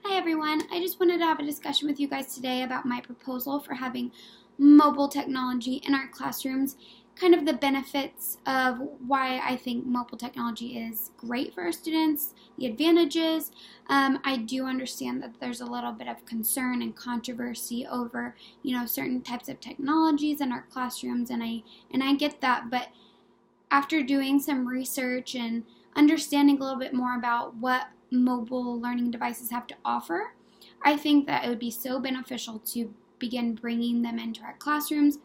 Hi everyone, I just wanted to have a discussion with you guys today about my proposal for having mobile technology in our classrooms, kind of the benefits of why I think mobile technology is great for our students, the advantages. I do understand that there's a little bit of concern and controversy over, certain types of technologies in our classrooms, and I get that, but after doing some research and understanding a little bit more about what mobile learning devices have to offer, I think that it would be so beneficial to begin bringing them into our classrooms.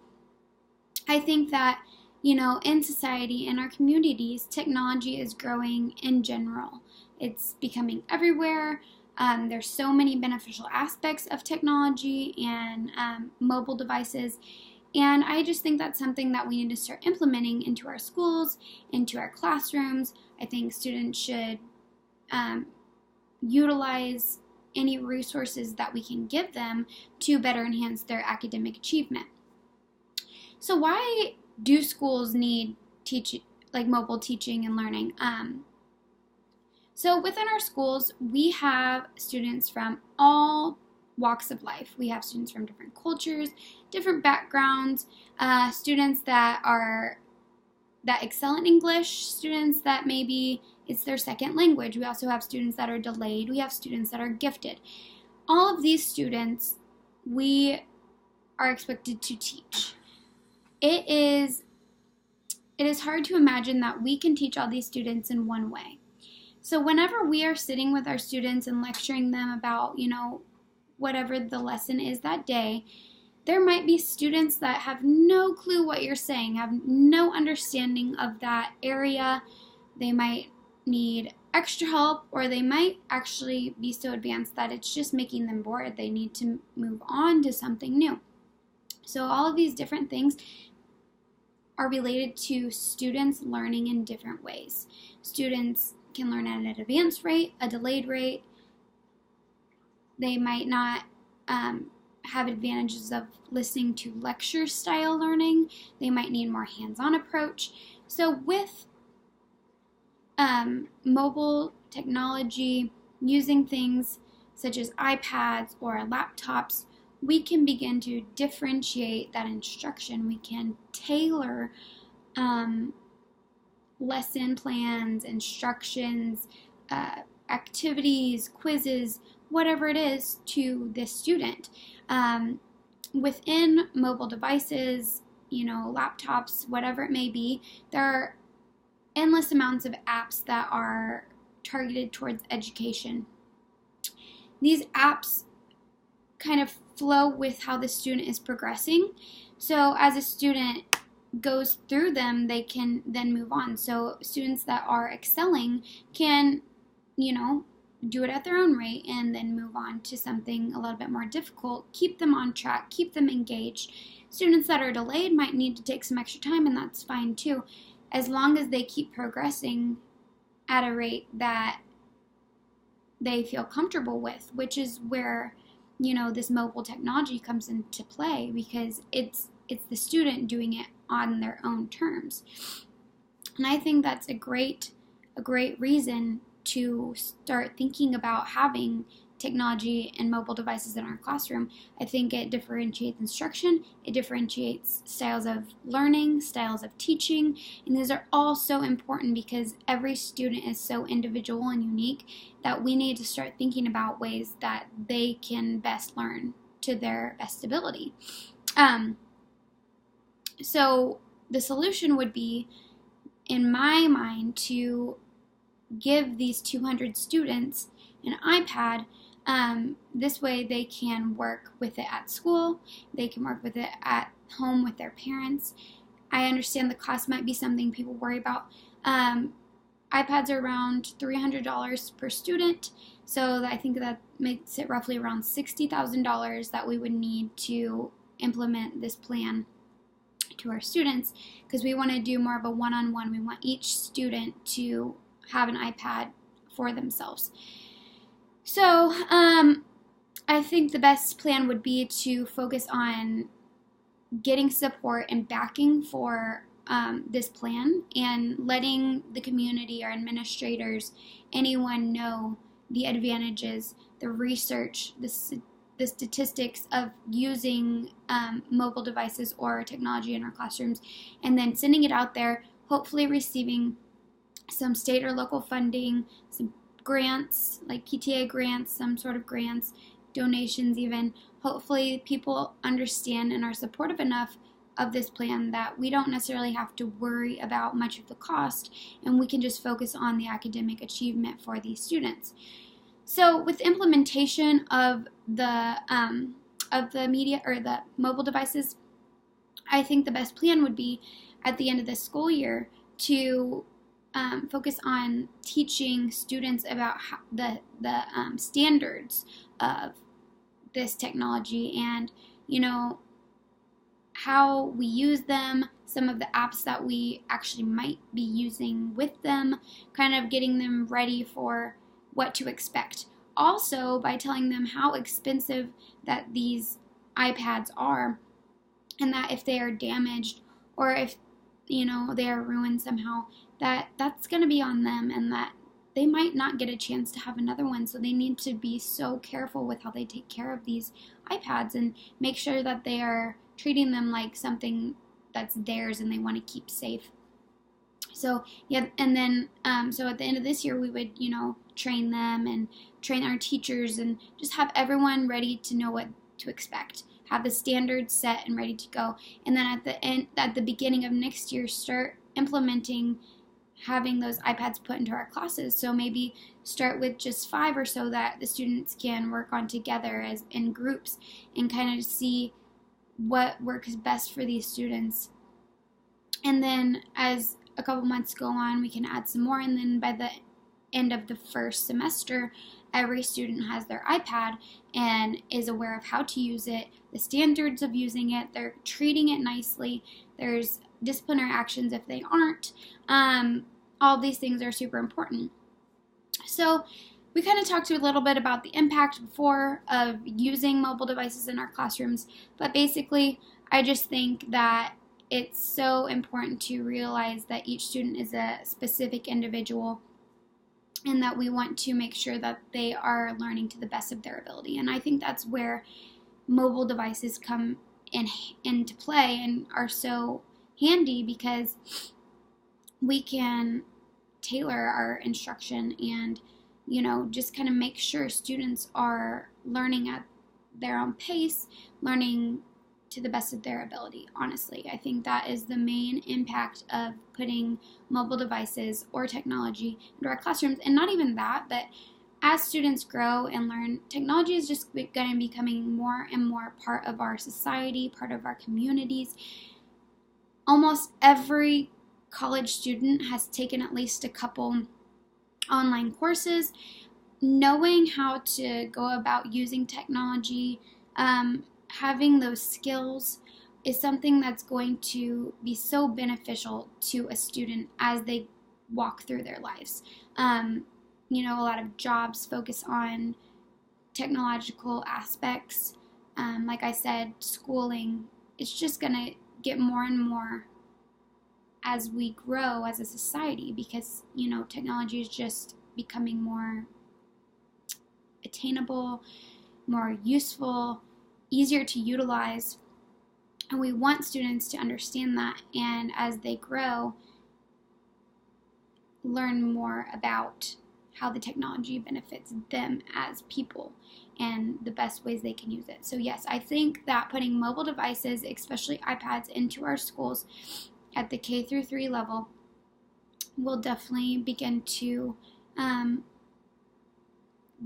I think that, in society, in our communities, technology is growing in general. It's becoming everywhere. There's so many beneficial aspects of technology and mobile devices. And I just think that's something that we need to start implementing into our schools, into our classrooms. I think students should utilize any resources that we can give them to better enhance their academic achievement. So why do schools need mobile teaching and learning? So within our schools, we have students from all walks of life. We have students from different cultures, different backgrounds, students that excel in English, students that maybe it's their second language. We also have students that are delayed. We have students that are gifted. All of these students, we are expected to teach. It is hard to imagine that we can teach all these students in one way. So whenever we are sitting with our students and lecturing them about, whatever the lesson is that day, there might be students that have no clue what you're saying, have no understanding of that area. They might need extra help, or they might actually be so advanced that it's just making them bored. They need to move on to something new. So all of these different things are related to students learning in different ways. Students can learn at an advanced rate, a delayed rate. They might not have advantages of listening to lecture style learning. They might need more hands-on approach. So with mobile technology, using things such as iPads or laptops, we can begin to differentiate that instruction. We can tailor lesson plans, instructions, activities, quizzes, whatever it is to this student. Within mobile devices, laptops, whatever it may be, there are endless amounts of apps that are targeted towards education. These apps kind of flow with how the student is progressing. So as a student goes through them, they can then move on. So students that are excelling can, do it at their own rate and then move on to something a little bit more difficult, keep them on track, keep them engaged. Students that are delayed might need to take some extra time, and that's fine too, as long as they keep progressing at a rate that they feel comfortable with, which is where, this mobile technology comes into play, because it's the student doing it on their own terms. And I think that's a great reason to start thinking about having technology and mobile devices in our classroom. I think it differentiates instruction, it differentiates styles of learning, styles of teaching, and these are all so important because every student is so individual and unique that we need to start thinking about ways that they can best learn to their best ability. So the solution would be, in my mind, to give these 200 students an iPad. This way they can work with it at school, they can work with it at home with their parents. I understand the cost might be something people worry about. iPads are around $300 per student, so I think that makes it roughly around $60,000 that we would need to implement this plan to our students, because we want to do more of a one-on-one. We want each student to have an iPad for themselves. So I think the best plan would be to focus on getting support and backing for this plan, and letting the community, our administrators, anyone know the advantages the research, the statistics of using mobile devices or technology in our classrooms, and then sending it out there, hopefully receiving some state or local funding, some grants, like PTA grants, some sort of grants, donations even. Hopefully people understand and are supportive enough of this plan that we don't necessarily have to worry about much of the cost, and we can just focus on the academic achievement for these students. So with implementation of the media or the mobile devices, I think the best plan would be at the end of the school year to focus on teaching students about how the standards of this technology and, you know, how we use them, some of the apps that we actually might be using with them, kind of getting them ready for what to expect. Also, by telling them how expensive that these iPads are, and that if they are damaged or if, you know, they are ruined somehow, that's going to be on them, and that they might not get a chance to have another one. So they need to be so careful with how they take care of these iPads and make sure that they are treating them like something that's theirs and they want to keep safe. So yeah, and then so at the end of this year we would, you know, train them and train our teachers and just have everyone ready to know what to expect, have the standards set and ready to go, and then at the beginning of next year start implementing having those iPads put into our classes. So maybe start with just 5 or so that the students can work on together as in groups and kind of see what works best for these students. And then as a couple months go on, we can add some more, and then by the end of the first semester, every student has their iPad and is aware of how to use it, the standards of using it, they're treating it nicely, there's disciplinary actions if they aren't. All these things are super important. So we kind of talked a little bit about the impact before of using mobile devices in our classrooms, but basically I just think that it's so important to realize that each student is a specific individual and that we want to make sure that they are learning to the best of their ability. And I think that's where mobile devices come into play and are so handy, because we can tailor our instruction and, you know, just kind of make sure students are learning at their own pace, learning to the best of their ability. Honestly, I think that is the main impact of putting mobile devices or technology into our classrooms. And not even that, but as students grow and learn, technology is just going to be becoming more and more part of our society, part of our communities. Almost every college student has taken at least a couple online courses. Knowing how to go about using technology, having those skills is something that's going to be so beneficial to a student as they walk through their lives. You know, a lot of jobs focus on technological aspects. Like I said, schooling, it's just going to get more and more as we grow as a society, because, you know, technology is just becoming more attainable, more useful, easier to utilize, and we want students to understand that, and as they grow, learn more about how the technology benefits them as people and the best ways they can use it. So yes, I think that putting mobile devices, especially iPads, into our schools at the K through 3 level will definitely begin to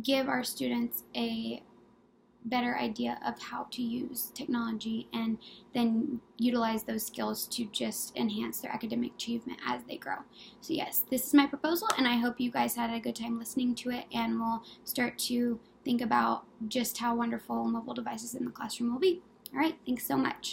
give our students a better idea of how to use technology and then utilize those skills to just enhance their academic achievement as they grow. So yes, this is my proposal, and I hope you guys had a good time listening to it, and we'll start to think about just how wonderful mobile devices in the classroom will be. All right, thanks so much.